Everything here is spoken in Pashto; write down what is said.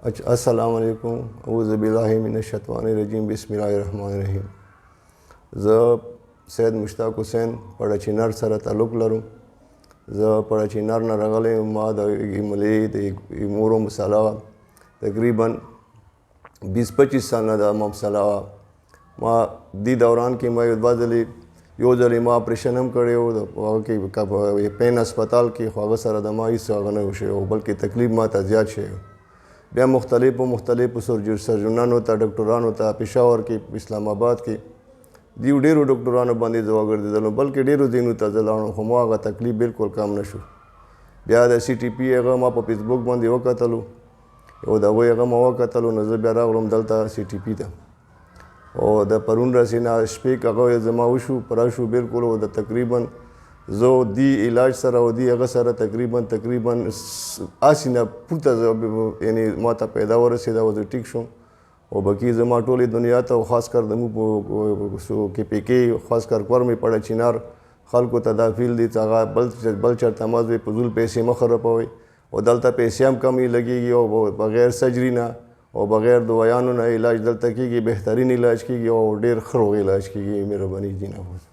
अस्सलाम वालेकुम औज़ु बिल्लाहि मिनश्शैतानिर्रजीम बिस्मिल्लाहिर्रहमानिर्रहीम। زه سید مشتاق حسین پړچینر سره تعلق لرم. زه پړچینر نه راغلی یم. ما د ایملې د ایمورو مسله تقریبا 20-25 سال نه دا مسله وه. ما دې دوران کې ما یو ځل ما اپریشن هم کړی و هغه کې پین هسپتال کې، خو هغه سره د ما هېڅ هغه نه شوی و، بلکې تکلیف ما ته زیات شوی و. بیا مختلفو سرجنانو ته ډاکټرانو ته پېښور کې اسلام آباد کې ډېرو ډاکټرانو باندې زه وګرځېدلم، بلکې ډېرو ځایونو ته زه لاړم، خو ما هغه تکلیف بالکل کم نه شو. بیا د سی ټي پي هغه ما په فیسبوک باندې وکتلو، او د هغوی هغه ما وکتلو، نو زه بیا راغلم دلته سی ټي پي ته، او د پرون ورځې نه شپې هغه زما وشو پوره شو بالکل. او د تقریبا زه دې علاج سره او دې هغه سره تقریبا هسې نه پورته یعنې ما ته پیدا ورسېده او زه ټیک شوم. او بقي زما ټولې دنیا ته او خاص کر زموږ په کې پی کې خاص کر کور مې پړچینر خلکو ته دا فیل دی چې هغه بل چېرته مه ځئ، فضول پیسې مه خرابوئ، او دلته پیسې هم کمې لګېږي او بغیر سرجري نه او بغیر دوايانو نه علاج دلته کېږي، بهترین علاج کېږي او ډېر ښه روغ علاج کېږي. مهرباني جي نفوذ.